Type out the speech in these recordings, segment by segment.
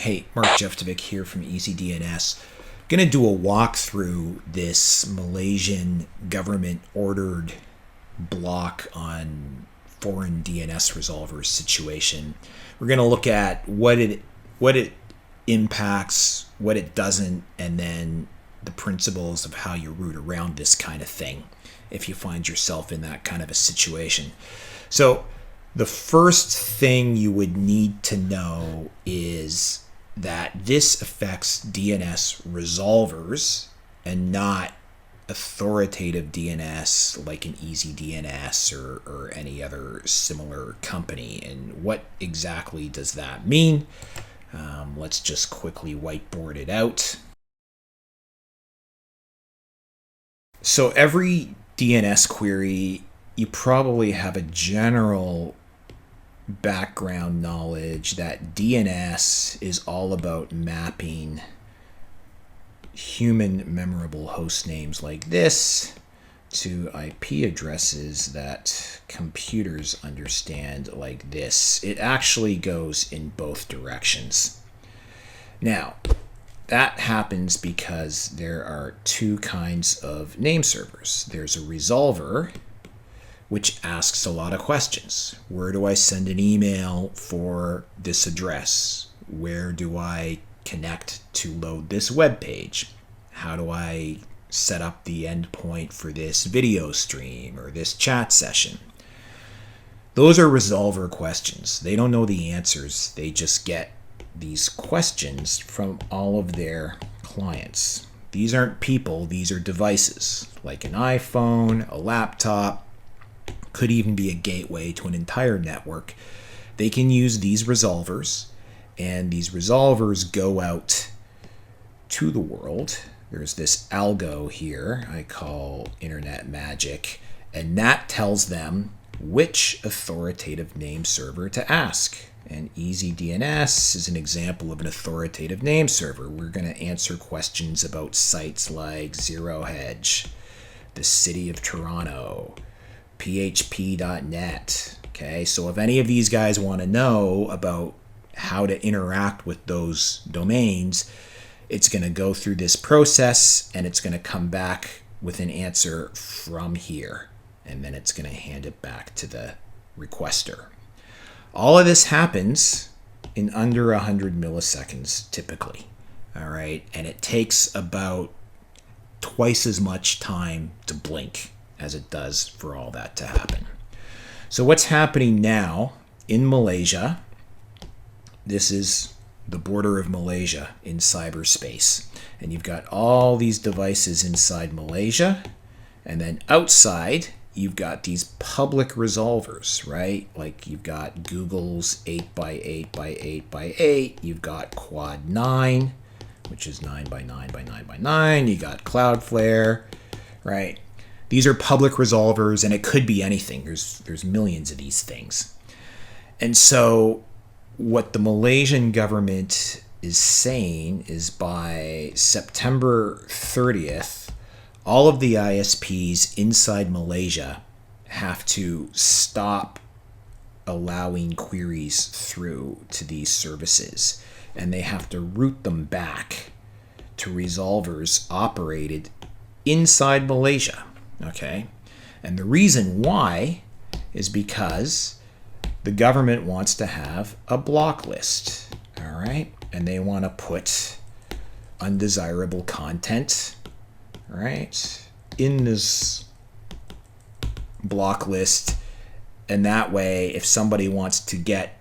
Hey, Mark Jeftovic here from Easy DNS. Going to do a walkthrough this Malaysian government ordered block on foreign DNS resolvers situation. We're going to look at what it impacts, what it doesn't, and then the principles of how you root around this kind of thing if you find yourself in that kind of a situation. So the first thing you would need to know is that this affects DNS resolvers and not authoritative DNS like an Easy DNS or any other similar company. And what exactly does that mean? Let's just quickly whiteboard it out. So every DNS query, you probably have a general background knowledge that DNS is all about mapping human memorable host names like this to IP addresses that computers understand like this. It actually goes in both directions. Now, that happens because there are two kinds of name servers. There's a resolver, which asks a lot of questions. Where do I send an email for this address? Where do I connect to load this web page? How do I set up the endpoint for this video stream or this chat session? Those are resolver questions. They don't know the answers. They just get these questions from all of their clients. These aren't people, these are devices, like an iPhone, a laptop, could even be a gateway to an entire network. They can use these resolvers, and these resolvers go out to the world. There's this algo here I call Internet Magic, and that tells them which authoritative name server to ask. And Easy DNS is an example of an authoritative name server. We're going to answer questions about sites like Zero Hedge, the City of Toronto, php.net. Okay, so if any of these guys want to know about how to interact with those domains, it's going to go through this process and it's going to come back with an answer from here, and then it's going to hand it back to the requester. All of this happens in under 100 milliseconds typically. All right, and it takes about twice as much time to blink as it does for all that to happen. So what's happening now in Malaysia, this is the border of Malaysia in cyberspace. And you've got all these devices inside Malaysia, and then outside you've got these public resolvers, right? Like you've got Google's 8x8x8x8, you've got Quad 9, which is 9x9x9x9, you got Cloudflare, right? These are public resolvers, and it could be anything. There's millions of these things. And so what the Malaysian government is saying is by September 30th, all of the ISPs inside Malaysia have to stop allowing queries through to these services, and they have to route them back to resolvers operated inside Malaysia. Okay, and the reason why is because the government wants to have a block list, all right, and they want to put undesirable content, right, in this block list, and that way, if somebody wants to get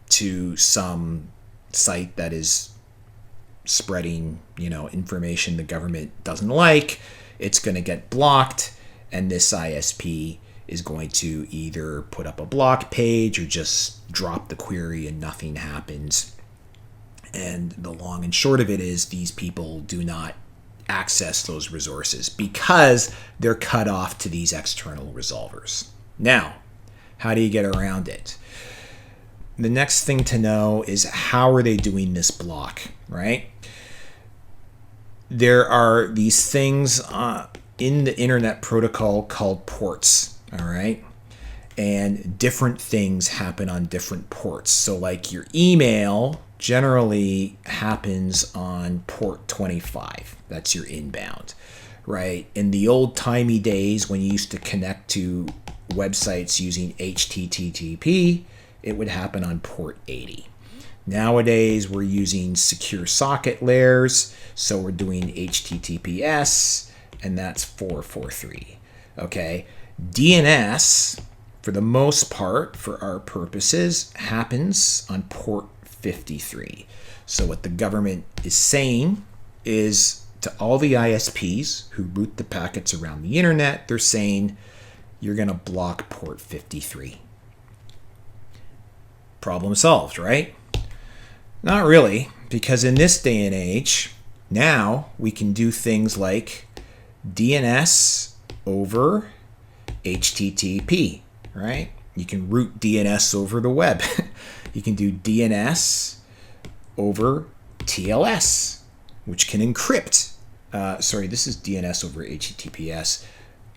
to some site that is spreading, information the government doesn't like, it's going to get blocked, and this ISP is going to either put up a block page or just drop the query and nothing happens. And the long and short of it is these people do not access those resources because they're cut off to these external resolvers. Now, how do you get around it? The next thing to know is how are they doing this block, right? There are these things in the internet protocol called ports, all right? and different things happen on different ports. So like your email generally happens on port 25. That's your inbound, right? In the old-timey days when you used to connect to websites using HTTP, it would happen on port 80. Nowadays, we're using secure socket layers, so we're doing HTTPS, and that's 443. Okay, DNS, for the most part, for our purposes, happens on port 53. So what the government is saying is to all the ISPs who route the packets around the internet, they're saying you're going to block port 53. Problem solved, right? Not really, because in this day and age, now we can do things like DNS over HTTP, right? You can route DNS over the web. You can do DNS over TLS, which can encrypt. This is DNS over HTTPS.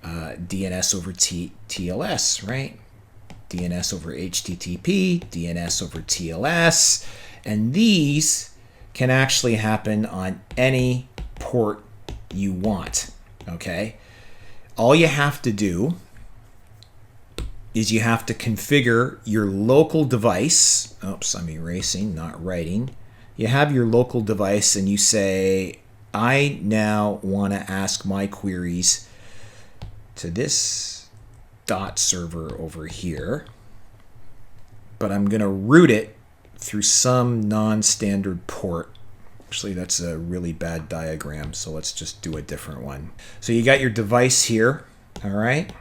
DNS over TLS, right? DNS over HTTP, DNS over TLS, and these can actually happen on any port you want, okay? All you have to do is you have to configure your local device. Oops, I'm erasing, not writing. You have your local device and you say, I now want to ask my queries to this dot server over here, but I'm going to route it through some non-standard port. Actually, that's a really bad diagram, so let's just do a different one. So you got your device here, all right?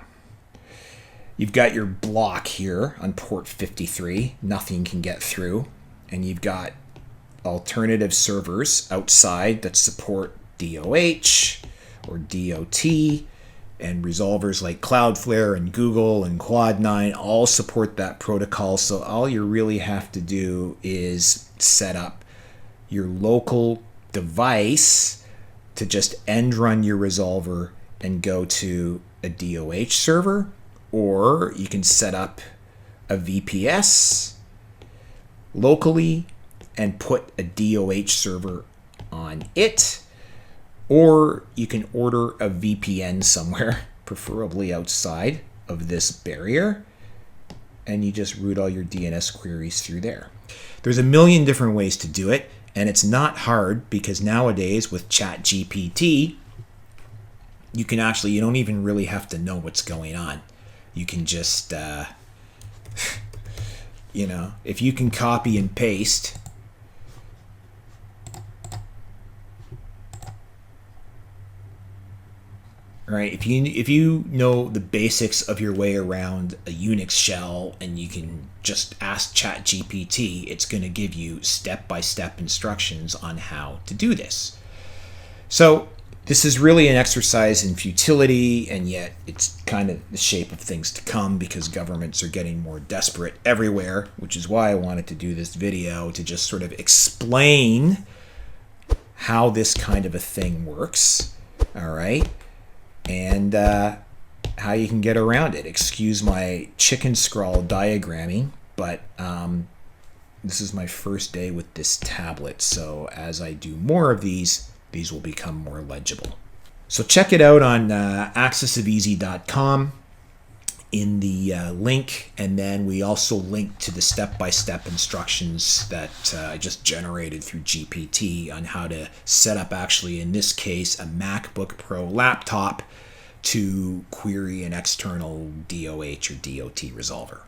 You've got your block here on port 53. Nothing can get through. And you've got alternative servers outside that support DOH or DOT, and resolvers like Cloudflare and Google and Quad9 all support that protocol. So all you really have to do is set up your local device to just end run your resolver and go to a DOH server, or you can set up a VPS locally and put a DOH server on it. Or you can order a VPN somewhere, preferably outside of this barrier, and you just route all your DNS queries through there. There's a million different ways to do it, and it's not hard because nowadays with ChatGPT, you don't even really have to know what's going on. You can just, if you can copy and paste, right? If you know the basics of your way around a Unix shell and you can just ask ChatGPT, it's going to give you step-by-step instructions on how to do this. So this is really an exercise in futility, and yet it's kind of the shape of things to come because governments are getting more desperate everywhere, which is why I wanted to do this video to just sort of explain how this kind of a thing works, all right? And how you can get around it. Excuse my chicken scrawl diagramming, but this is my first day with this tablet, so as I do more of these will become more legible. So check it out on AxisOfEasy.com in the link, and then we also link to the step-by-step instructions that I just generated through GPT on how to set up, actually in this case, a MacBook Pro laptop to query an external DOH or DOT resolver.